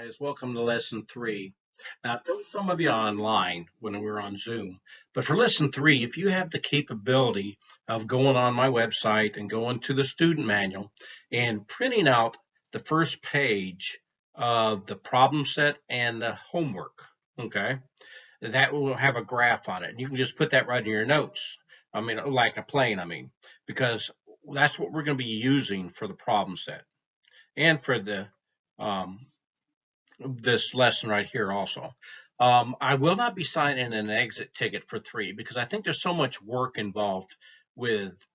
guys, welcome to lesson 3. Now, for some of you online when we're on Zoom, but for lesson 3, if you have the capability of going on my website and going to the student manual and printing out the first page of the problem set and the homework, okay, that will have a graph on it. And you can just put that right in your notes. Like a plane, because that's what we're going to be using for the problem set and for the um, this lesson right here also. I will not be signing an exit ticket for 3 because I think there's so much work involved with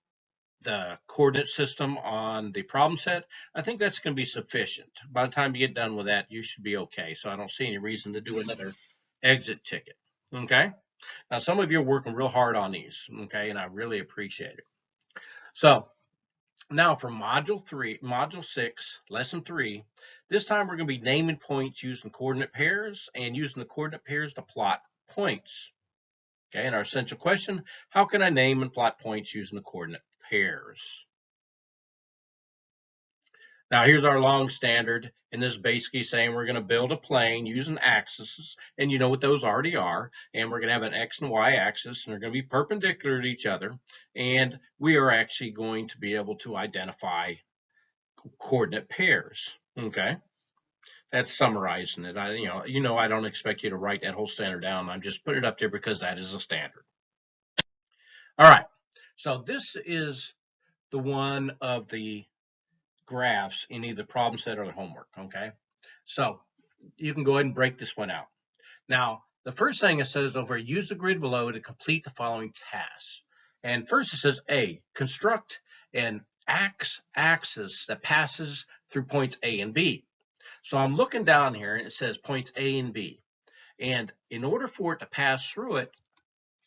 the coordinate system on the problem set. I think that's going to be sufficient. By the time you get done with that, you should be okay. So I don't see any reason to do another exit ticket. Okay. Now, some of you are working real hard on these. Okay. And I really appreciate it. So now for module 6, lesson 3, this time we're going to be naming points using coordinate pairs and using the coordinate pairs to plot points. Okay, and our essential question, how can I name and plot points using the coordinate pairs? Now here's our long standard, and this is basically saying we're going to build a plane using axes, and you know what those already are, and we're going to have an x and y axis, and they're going to be perpendicular to each other, and we are actually going to be able to identify coordinate pairs. Okay, that's summarizing it. I don't expect you to write that whole standard down. I'm just putting it up there because that is a standard. All right, so this is the one of the graphs in either problem set or the homework. Okay, so you can go ahead and break this one out. Now, the first thing it says over, use the grid below to complete the following tasks. And first it says A, construct an axis that passes through points A and B. So I'm looking down here and it says points A and B. And in order for it to pass through it,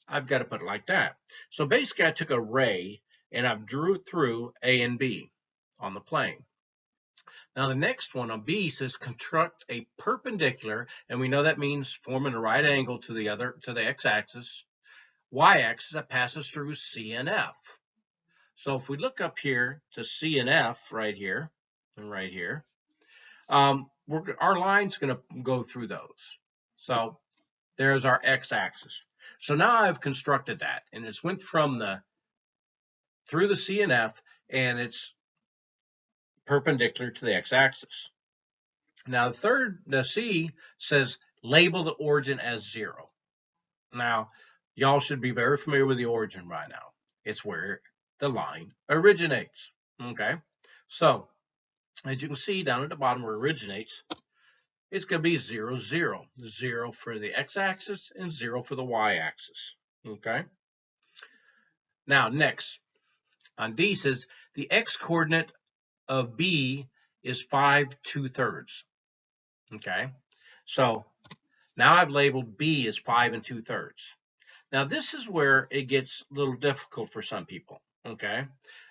I've got to put it like that. So basically I took a ray and I've drew it through A and B on the plane. Now the next one on B says construct a perpendicular, and we know that means forming a right angle to the x-axis, y-axis that passes through C and F. So if we look up here to C and F right here and right here, our line's going to go through those. So there's our x-axis. So now I've constructed that, and it's went from through the C and F, and it's perpendicular to the x-axis. Now the C says label the origin as 0. Now y'all should be very familiar with the origin by now. It's where the line originates. Okay, so as you can see down at the bottom where it originates, it's going to be 0, 0. 0 for the x-axis and 0 for the y-axis. Okay. Now next on D says the x-coordinate of B is 5 2/3. Okay, so now I've labeled B as 5 2/3. Now this is where it gets a little difficult for some people. Okay,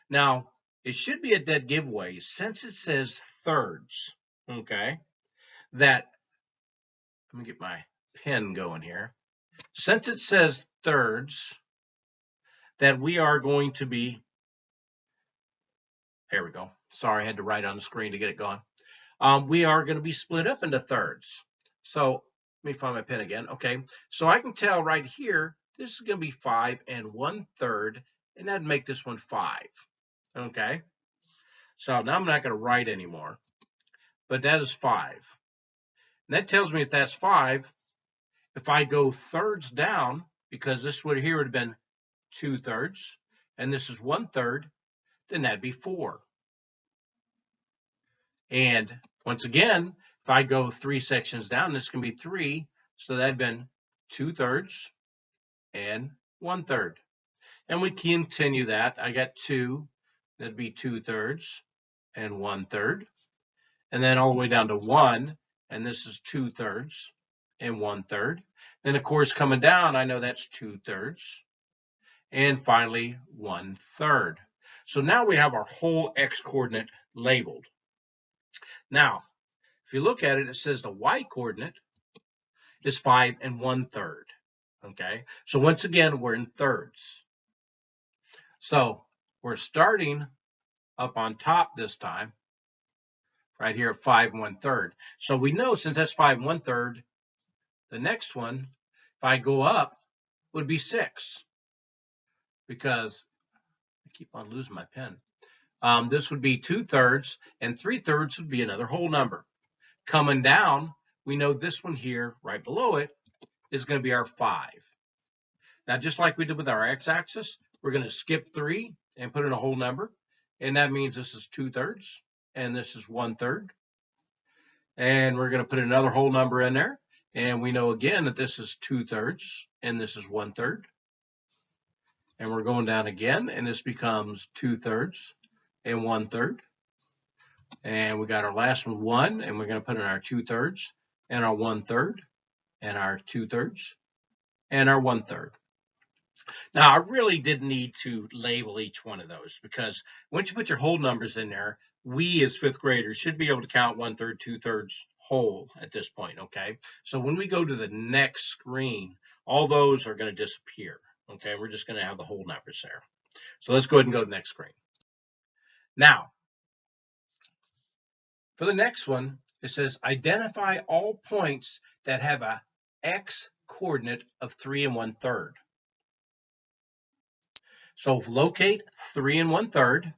now it should be a dead giveaway since it says thirds. Okay, let me get my pen going here. Since it says thirds, that we are going to be, there we go. Sorry, I had to write on the screen to get it going. We are going to be split up into thirds. So let me find my pen again. Okay, so I can tell right here, this is going to be 5 1/3, and that'd make this one 5. Okay, so now I'm not going to write anymore, but that is 5. And that tells me if that's 5, if I go thirds down, because this would here would have been 2/3, and this is 1/3, then that'd be 4. And once again, if I go 3 sections down, this can be 3, so that'd been 2/3 and 1/3. And we continue that. I got 2, that'd be 2/3 and 1/3. And then all the way down to 1, and this is 2/3 and 1/3. Then of course coming down, I know that's 2/3. And finally 1/3. So now we have our whole x-coordinate labeled. Now, if you look at it, it says the y-coordinate is 5 1/3. Okay, so once again, we're in thirds. So we're starting up on top this time right here at 5 1/3. So we know since that's 5 1/3, the next one, if I go up, would be 6, because I keep on losing my pen. This would be 2/3, and 3/3 would be another whole number. Coming down, we know this one here, right below it, is going to be our 5. Now, just like we did with our x-axis, we're going to skip 3 and put in a whole number, and that means this is 2/3, and this is 1/3. And we're going to put another whole number in there, and we know again that this is 2/3, and this is 1/3. And we're going down again, and this becomes 2/3 and 1/3. And we got our last one, 1, and we're going to put in our 2/3 and our 1/3 and our 2/3 and our 1/3. Now, I really didn't need to label each one of those, because once you put your whole numbers in there, we as fifth graders should be able to count 1/3, 2/3 whole at this point, okay? So when we go to the next screen, all those are going to disappear, okay? We're just going to have the whole numbers there. So let's go ahead and go to the next screen. Now, for the next one, it says identify all points that have a x coordinate of 3 1/3. So locate 3 1/3.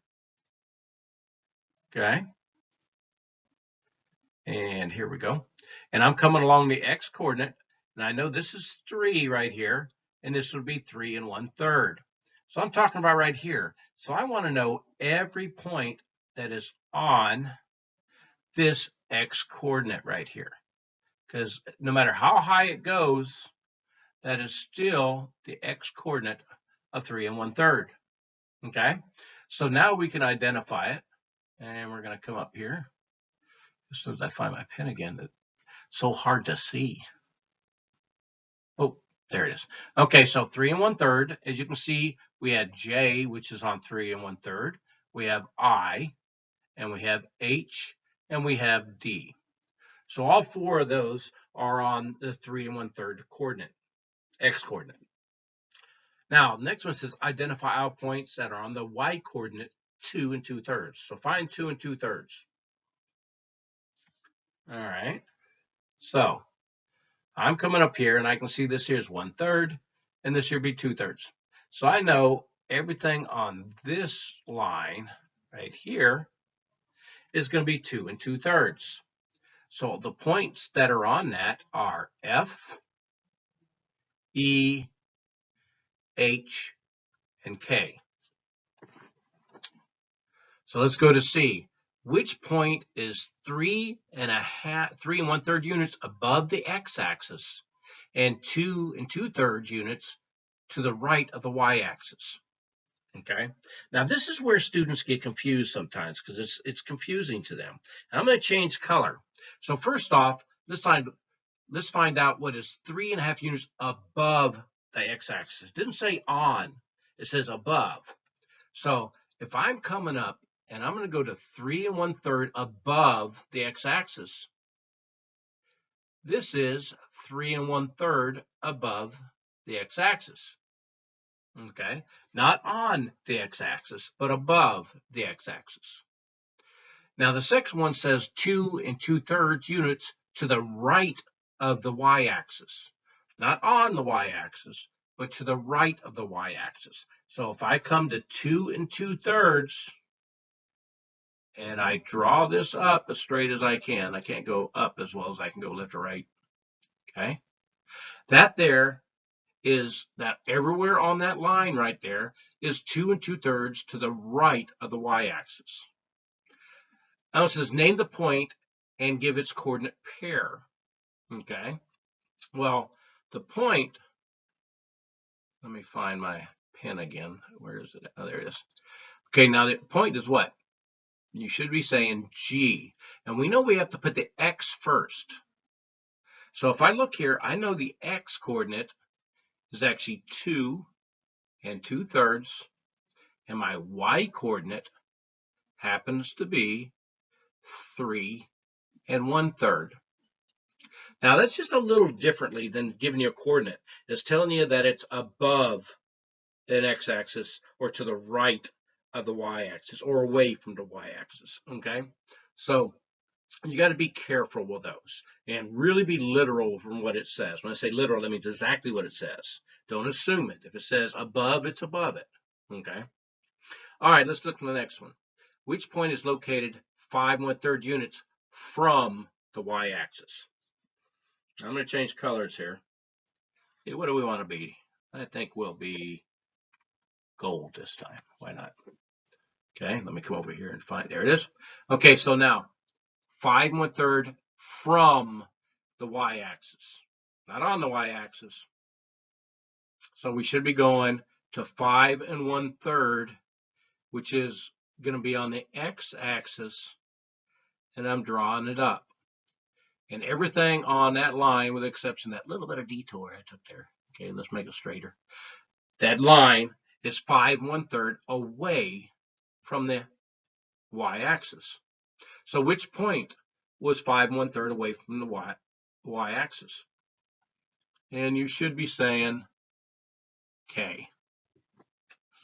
Okay. And here we go. And I'm coming along the x coordinate, and I know this is 3 right here, and this would be 3 1/3. So I'm talking about right here. So I want to know every point that is on this x coordinate right here, because no matter how high it goes, that is still the x coordinate of 3 1/3. Okay, so now we can identify it, and we're going to come up here. As soon as I find my pen again, it's so hard to see. Oh, there it is. Okay, so 3 1/3. As you can see, we had J, which is on 3 1/3. We have I, and we have H, and we have D. So all 4 of those are on the 3 1/3 coordinate, x coordinate. Now, the next one says identify all points that are on the y coordinate 2 2/3. So find 2 2/3. All right. So I'm coming up here, and I can see this here is 1/3, and this here be 2/3. So I know everything on this line right here is going to be 2 2/3. So the points that are on that are F, E, H, and K. So let's go to C. Which point is 3 1/3 units above the x-axis and 2 2/3 units to the right of the y-axis? Okay. Now this is where students get confused sometimes, because it's confusing to them. And I'm going to change color. So first off, let's find out what is 3 1/2 units above the x-axis. It didn't say on, it says above. So if I'm coming up and I'm going to go to 3 1/3 above the x-axis, this is 3 1/3 above the x-axis. Okay, not on the x-axis, but above the x-axis. Now the second one says 2 2/3 units to the right of the y-axis, not on the y-axis, but to the right of the y-axis. So if I come to 2 2/3 and I draw this up as straight as I can't go up as well as I can go left or right. Okay, that there is that everywhere on that line right there is 2 2/3 to the right of the y-axis. Now it says name the point and give its coordinate pair. Okay, well, the point, let me find my pen again. Where is it? Oh, there it is. Okay, now the point is what? You should be saying G. And we know we have to put the x first. So if I look here, I know the x coordinate is actually 2 2/3, and my y coordinate happens to be 3 1/3. Now that's just a little differently than giving you a coordinate. It's telling you that it's above an x-axis or to the right of the y-axis or away from the y-axis. Okay, so You got to be careful with those and really be literal from what it says. When I say literal, that means exactly what it says. Don't assume it. If it says above, it's above it. Okay. All right, let's look at the next one. Which point is located 5 1/3 units from the y-axis? I'm going to change colors here. Okay, what do we want to be? I think we'll be gold this time. Why not? Okay, let me come over here and find. There it is. Okay, so now 5 1/3 from the y-axis, not on the y-axis. So we should be going to 5 1/3, which is going to be on the x-axis, and I'm drawing it up. And everything on that line, with the exception of that little bit of detour I took there. Okay, let's make it straighter. That line is 5 1/3 away from the y-axis. So which point was 5 1/3 away from the y-axis? And you should be saying K.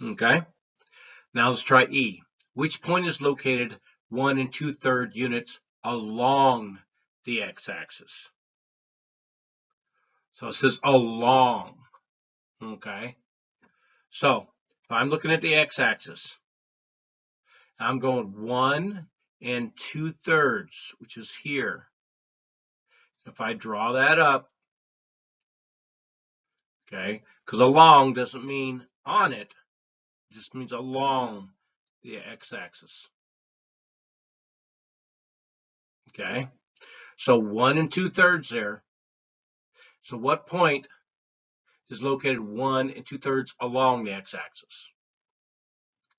Okay. Now let's try E. Which point is located 1 2/3 units along the x-axis? So it says along. Okay. So if I'm looking at the x-axis, I'm going 1 2/3, which is here. If I draw that up, okay, because along doesn't mean on it, it just means along the x-axis. Okay, so 1 2/3 there. So what point is located 1 2/3 along the x-axis?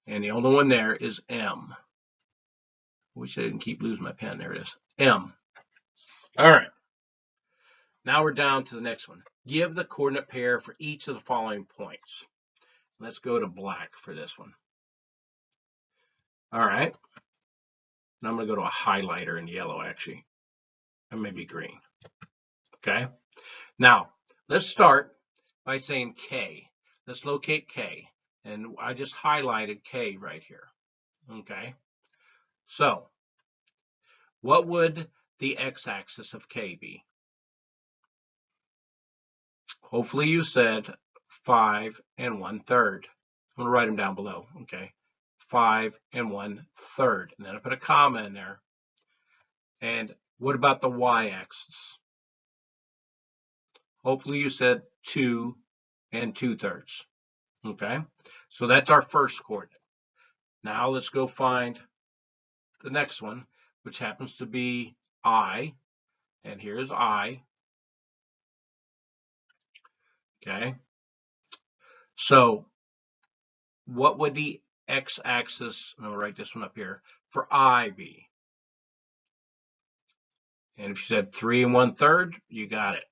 And the only one there is M. Wish I didn't keep losing my pen. There it is. M. All right. Now we're down to the next one. Give the coordinate pair for each of the following points. Let's go to black for this one. All right. And I'm going to go to a highlighter in yellow, actually. And maybe green. Okay. Now, let's start by saying K. Let's locate K. And I just highlighted K right here. Okay. So, what would the x-axis of K be? Hopefully you said 5 1/3. I'm going to write them down below. Okay. 5 1/3. And then I put a comma in there. And what about the y-axis? Hopefully you said 2 2/3. Okay. So that's our first coordinate. Now let's go find the next one, which happens to be I. And here's I. Okay. So what would the x-axis, and I'll write this one up here, for I be? And if you said 3 1/3, you got it.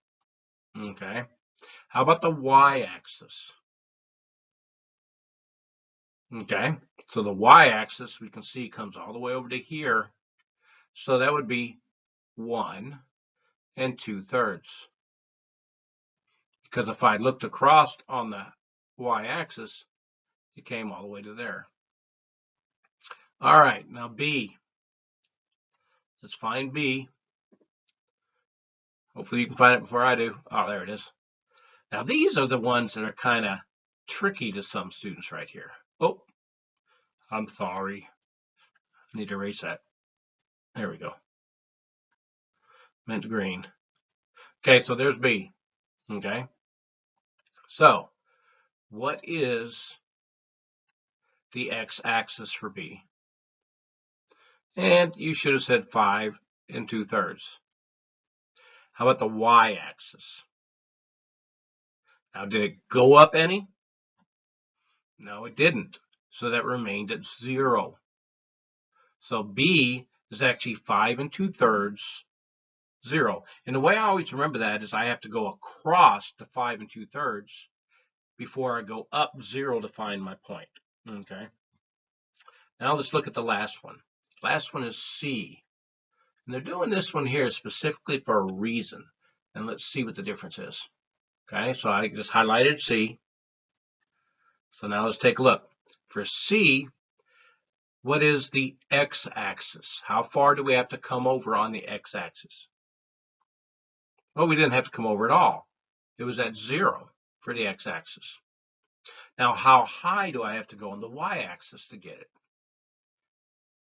Okay. How about the y-axis? Okay. So the y-axis, we can see, comes all the way over to here. So that would be 1 2/3. Because if I looked across on the y-axis, it came all the way to there. All right, now B. Let's find B. Hopefully you can find it before I do. Oh, there it is. Now these are the ones that are kind of tricky to some students right here. Oh, I'm sorry. I need to erase that. There we go. Meant green. Okay, so there's B. Okay. So what is the x-axis for B? And you should have said 5 2/3. How about the y-axis? Now, did it go up any? No, it didn't. So that remained at 0. So B is actually 5 2/3, 0. And the way I always remember that is I have to go across to 5 2/3 before I go up 0 to find my point. Okay. Now let's look at the last one. Last one is C. And they're doing this one here specifically for a reason. And let's see what the difference is. Okay, so I just highlighted C. So now let's take a look. For C, What is the x-axis? How far do we have to come over on the x-axis? Well, we didn't have to come over at all. It was at 0 for the x-axis. Now, how high do I have to go on the y-axis to get it?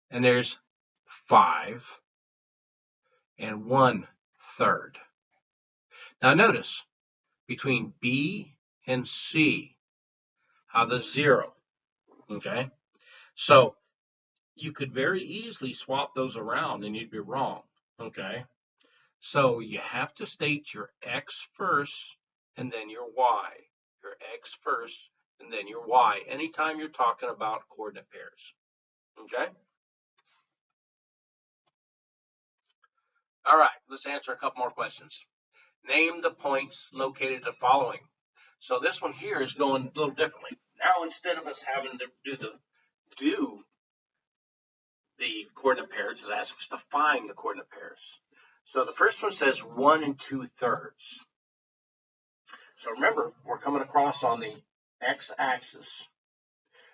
And there's 5 and 1/3. Now notice, between B and C, how the 0, okay? So you could very easily swap those around and you'd be wrong, okay? So you have to state your x first and then your y. Your x first and then your y anytime you're talking about coordinate pairs, okay? All right, let's answer a couple more questions. Name the points located the following. So this one here is going a little differently. Now instead of us having to do the coordinate pairs, it asks us to find the coordinate pairs. So the first one says 1 2/3. So remember, we're coming across on the x-axis.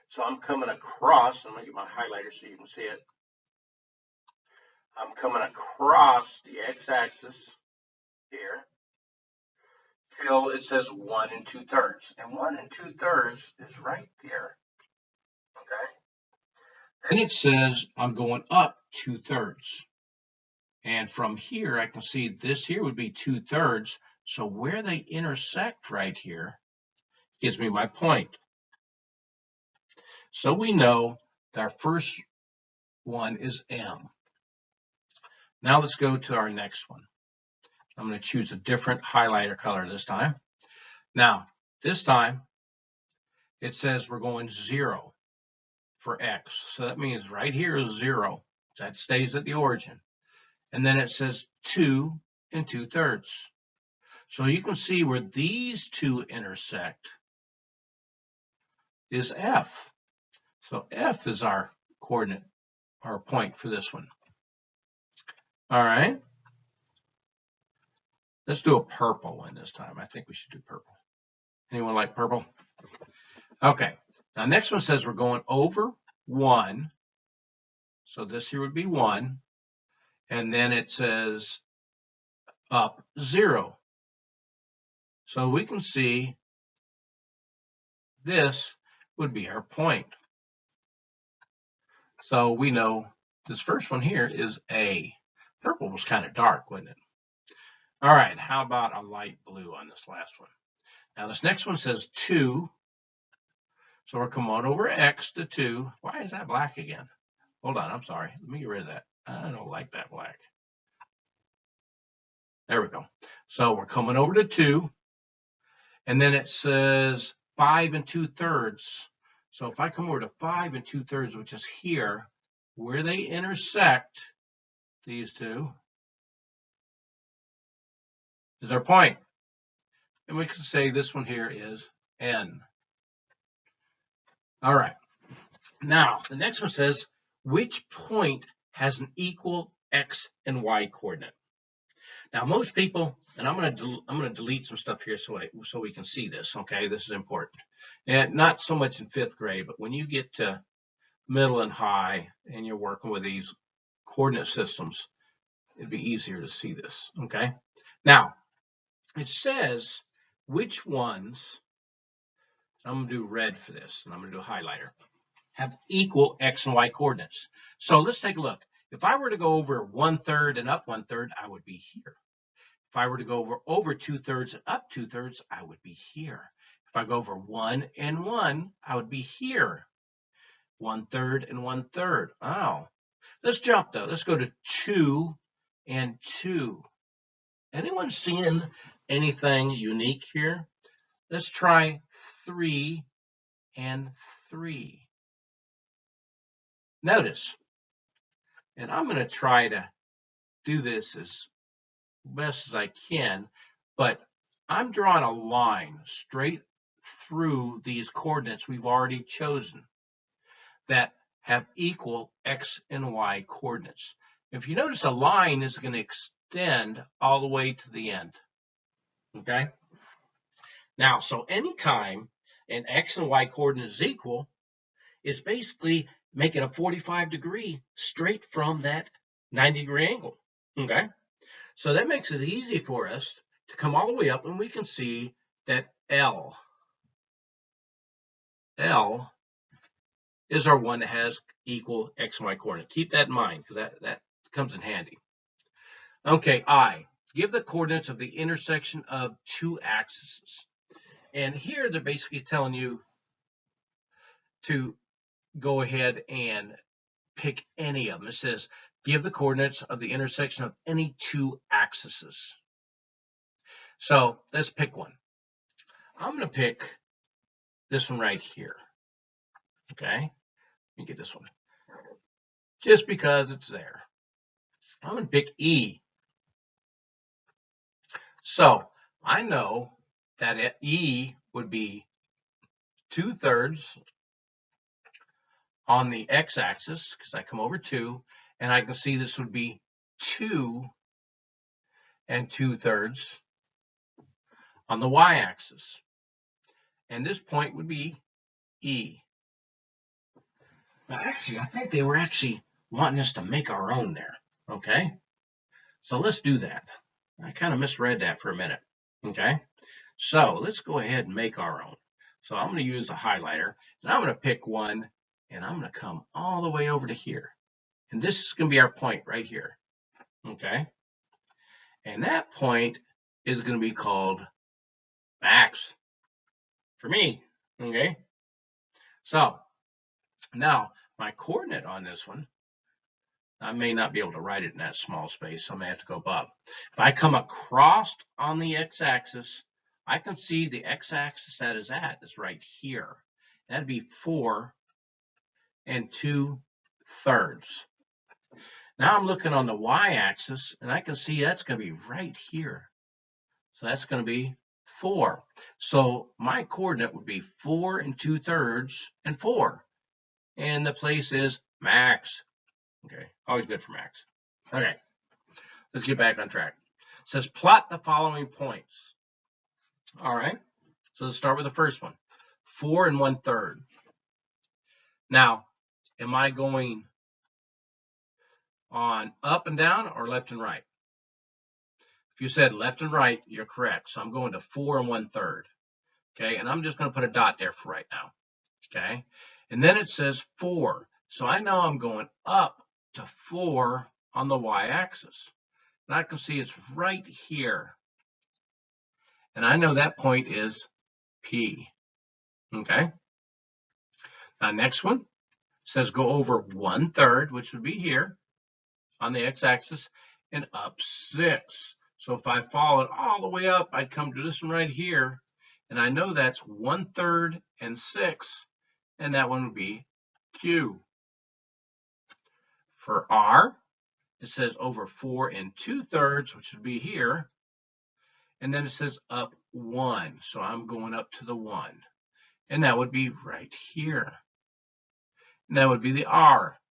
So I'm coming across, I'm going to get my highlighter so you can see it. I'm coming across the x-axis here till it says 1 2/3. And 1 2/3 is right there. Okay. Then it says I'm going up 2/3. And from here, I can see this here would be 2/3. So where they intersect right here gives me my point. So we know that our first one is M. Now let's go to our next one. I'm going to choose a different highlighter color this time. Now, this time, it says we're going 0 for X. So that means right here is 0. That stays at the origin. And then it says 2 2/3. So you can see where these two intersect is F. So F is our coordinate, our point for this one. All right. Let's do a purple one this time. I think we should do purple. Anyone like purple? Okay. Now, next one says we're going over 1. So this here would be 1. And then it says up 0. So we can see this would be our point. So we know this first one here is A. Purple was kind of dark, wasn't it? All right, how about a light blue on this last one? Now this next one says 2. So we're coming on over X to 2. Why is that black again? Hold on, I'm sorry. Let me get rid of that. I don't like that black. There we go. So we're coming over to 2. And then it says 5 2/3. So if I come over to 5 2/3, which is here, where they intersect, these two, is our point. And we can say this one here is N. All right. Now, the next one says, which point has an equal X and Y coordinate? Now, most people, and I'm going to delete some stuff here so we can see this. Okay, this is important, and not so much in 5th grade, but when you get to middle and high, and you're working with these coordinate systems, it'd be easier to see this. Okay, now it says which ones. I'm going to do red for this, and I'm going to do a highlighter. Have equal X and Y coordinates. So let's take a look. If I were to go over 1/3 and up 1/3, I would be here. If I were to go over 2/3 and up 2/3, I would be here. If I go over 1 and 1, I would be here. 1/3 and 1/3. Oh, let's jump though. Let's go to 2 and 2. Anyone seeing anything unique here? Let's try 3 and 3. Notice, and I'm going to try to do this as best as I can, but I'm drawing a line straight through these coordinates we've already chosen that have equal X and Y coordinates. If you notice, a line is going to extend all the way to the end. Okay? Now, so anytime an X and Y coordinate is equal, is basically make it a 45-degree straight from that 90-degree angle. Okay, so that makes it easy for us to come all the way up, and we can see that L is our one that has equal x and y coordinate. Keep that in mind because that comes in handy. Okay, I. Give the coordinates of the intersection of two axes. And here they're basically telling you to go ahead and pick any of them. It says, give the coordinates of the intersection of any two axes. So let's pick one. I'm going to pick this one right here. Okay, let me get this one. Just because it's there. I'm going to pick E. So I know that E would be 2/3 on the x-axis because I come over 2, and I can see this would be 2 2/3 on the y-axis. And this point would be E. Now, actually, I think they were actually wanting us to make our own there. Okay, so let's do that. I kind of misread that for a minute. Okay, so let's go ahead and make our own. So I'm going to use a highlighter, and I'm going to pick one, and I'm going to come all the way over to here. And this is going to be our point right here. Okay, and that point is going to be called max for me. Okay, so now my coordinate on this one, I may not be able to write it in that small space, so I may have to go above. If I come across on the x-axis, I can see the x-axis that is at is right here. That'd be 4 2/3. Now I'm looking on the y-axis, and I can see that's going to be right here. So that's going to be 4. So my coordinate would be 4 2/3 and 4. And the place is max. Okay, always good for max. Okay, let's get back on track. It says plot the following points. All right, so let's start with the first one. 4 1/3. Now, am I going on up and down or left and right? If you said left and right, you're correct. So I'm going to 4 1/3. Okay, and I'm just going to put a dot there for right now. Okay, and then it says 4. So I know I'm going up to 4 on the y-axis. And I can see it's right here. And I know that point is P. Okay. Now, next one says go over 1/3, which would be here on the x-axis, and up 6. So if I followed all the way up, I'd come to this one right here. And I know that's 1/3 and 6. And that one would be Q. For R, it says over 4 2/3, which would be here. And then it says up 1. So I'm going up to the 1. And that would be right here. And that would be the R.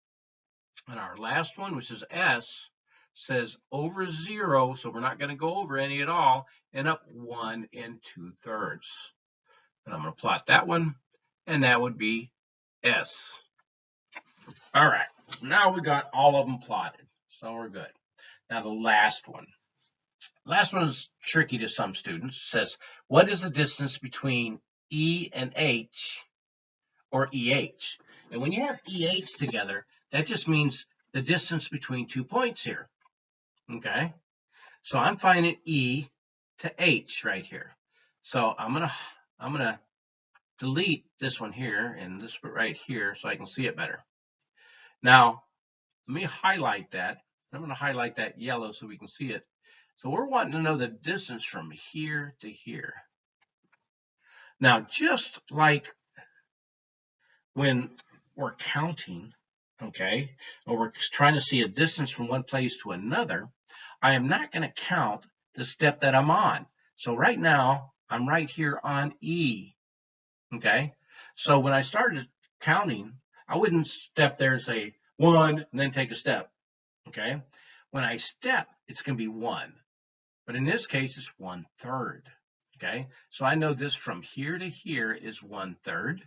And our last one, which is S, says over 0. So we're not going to go over any at all. And up 1 2/3. And I'm going to plot that one. And that would be S. All right. So now we got all of them plotted. So we're good. Now the last one. Last one is tricky to some students. It says, what is the distance between E and H or EH? And when you have EH together, that just means the distance between 2 points here. Okay? So I'm finding E to H right here. So I'm gonna delete this one here and this right here so I can see it better. Now, let me highlight that. I'm going to highlight that yellow so we can see it. So we're wanting to know the distance from here to here. Now, just like when we're counting, okay, or we're trying to see a distance from one place to another, I am not going to count the step that I'm on. So right now, I'm right here on E, okay? So when I started counting, I wouldn't step there and say 1 and then take a step, okay? When I step, it's going to be 1. But in this case, it's 1/3, okay? So I know this from here to here is 1/3.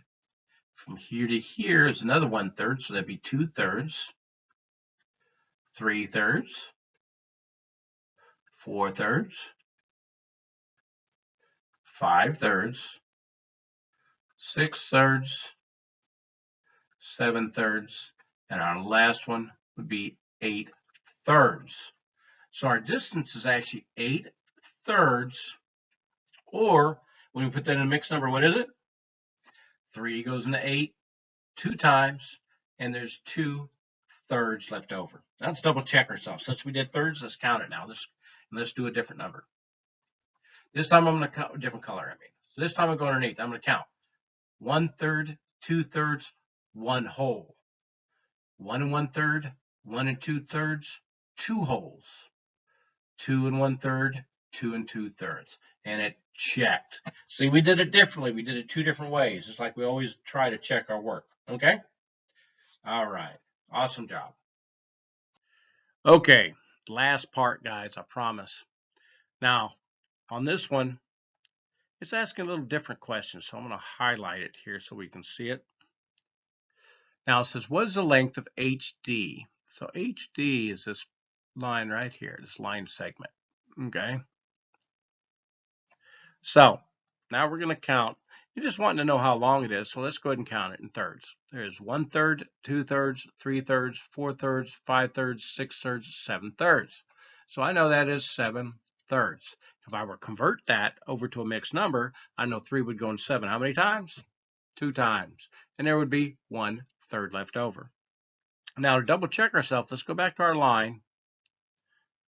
From here to here is another 1/3, so that'd be 2/3, 3/3, 4/3, 5/3, 6/3, 7/3, and our last one would be 8/3. So our distance is actually 8/3, or when we put that in a mixed number, what is it? 3 goes into 8 2 times, and there's 2/3 left over. Now let's double check ourselves. Since we did thirds, let's count it now. Let's do a different number. This time I'm going to count a different color. So this time I'm going underneath. I'm going to count 1/3, 2/3, 1 whole. 1 1/3, 1 2/3, 2 wholes. 2 1/3, 2 2/3, and it checked. See, we did it differently. We did it 2 different ways. It's like we always try to check our work. Okay? All right. Awesome job. Okay, last part, guys, I promise. Now, on this one, it's asking a little different question, so I'm going to highlight it here so we can see it. Now, it says, what is the length of HD? So HD is this line right here, this line segment. Okay? So now we're going to count. You're just wanting to know how long it is, so let's go ahead and count it in thirds. There's 1/3, 2/3, 3/3, 4/3, 5/3, 6/3, 7/3. So I know that is 7/3. If I were to convert that over to a mixed number, I know 3 would go in 7. How many times? 2 times. And there would be 1/3 left over. Now to double check ourselves, let's go back to our line.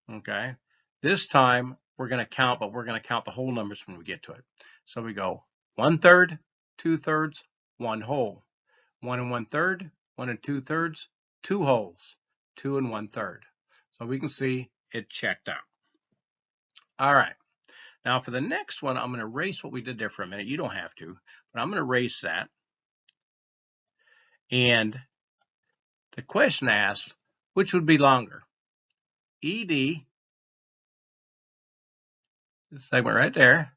Okay. This time we're going to count, but we're going to count the whole numbers when we get to it. So we go 1/3, 2/3, 1 whole. 1 1/3, 1 2/3, 2 wholes. 2 1/3. So we can see it checked out. All right. Now for the next one, I'm going to erase what we did there for a minute. You don't have to, but I'm going to erase that. And the question asks, which would be longer? ED, this segment right there,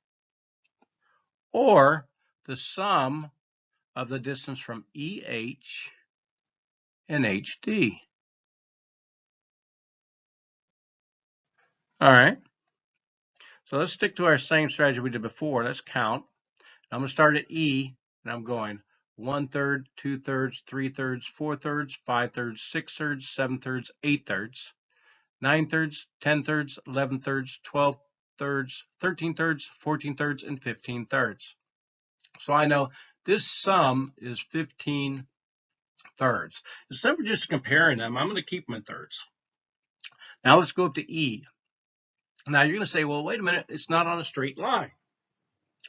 or the sum of the distance from EH and HD. All right. So let's stick to our same strategy we did before. Let's count. I'm going to start at E, and I'm going 1/3, 2/3, 3/3, 4/3, 5/3, 6/3, 7/3, 8/3, 9/3, 10/3, 11/3, 12/3, 13/3, 14/3, and 15/3. So I know this sum is 15/3. Instead of just comparing them, I'm going to keep them in thirds. Now let's go up to E. Now you're going to say, well, wait a minute, it's not on a straight line.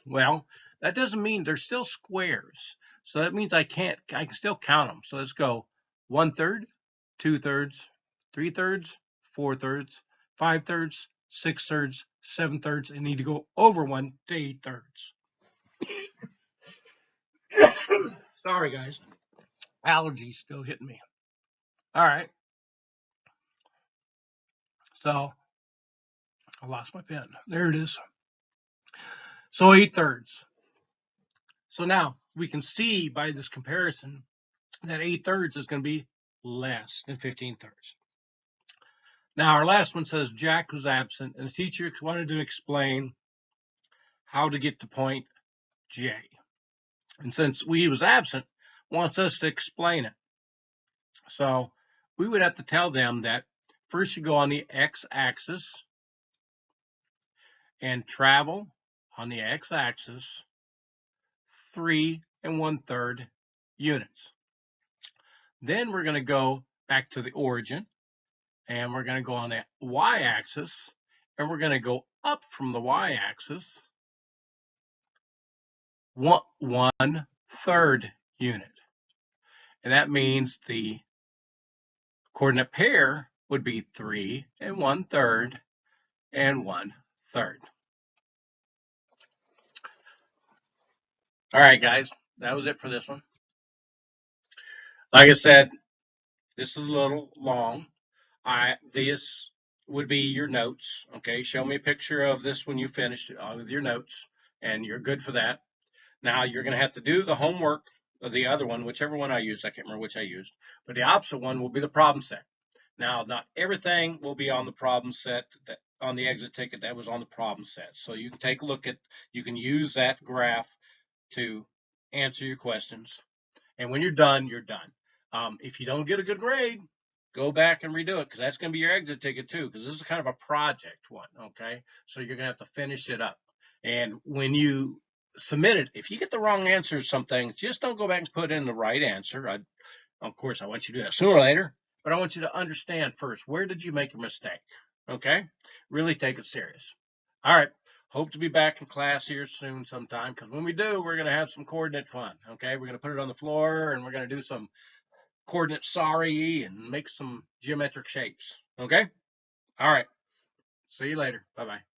Well, that doesn't mean they're still squares. So that means I can still count them. So let's go 1/3, 2/3, 3/3, 4/3, 5/3, 6/3, 7/3, and need to go over 1 to 8/3. Sorry, guys. Allergies still hitting me. All right. So I lost my pen. There it is. So 8/3. So now we can see by this comparison that 8/3 is going to be less than 15/3. Now our last one says Jack was absent and the teacher wanted to explain how to get to point J. And since he was absent, wants us to explain it. So we would have to tell them that first you go on the x-axis and travel on the x-axis 3 1/3 units. Then we're going to go back to the origin, and we're going to go on the y-axis, and we're going to go up from the y-axis 1/3 unit. And that means the coordinate pair would be 3 1/3 and 1/3. All right, guys, that was it for this one. Like I said, this is a little long. This would be your notes. Okay, show me a picture of this when you finished with your notes, and you're good for that. Now you're going to have to do the homework the other one, whichever one I used, I can't remember which I used, but the opposite one will be the problem set. Now, not everything will be on the problem set that on the exit ticket that was on the problem set. So you can take a look at, you can use that graph to answer your questions. And when you're done, you're done. If you don't get a good grade, go back and redo it because that's going to be your exit ticket too, because this is kind of a project one, okay? So you're going to have to finish it up. And when you submit it, if you get the wrong answer to some things, just don't go back and put in the right answer. Of course, I want you to do that sooner or later, but I want you to understand first, where did you make a mistake? Okay? Really take it serious. All right. Hope to be back in class here soon sometime, because when we do, we're going to have some coordinate fun. Okay? We're going to put it on the floor and we're going to do some coordinate sorry and make some geometric shapes. Okay? All right. See you later. Bye-bye.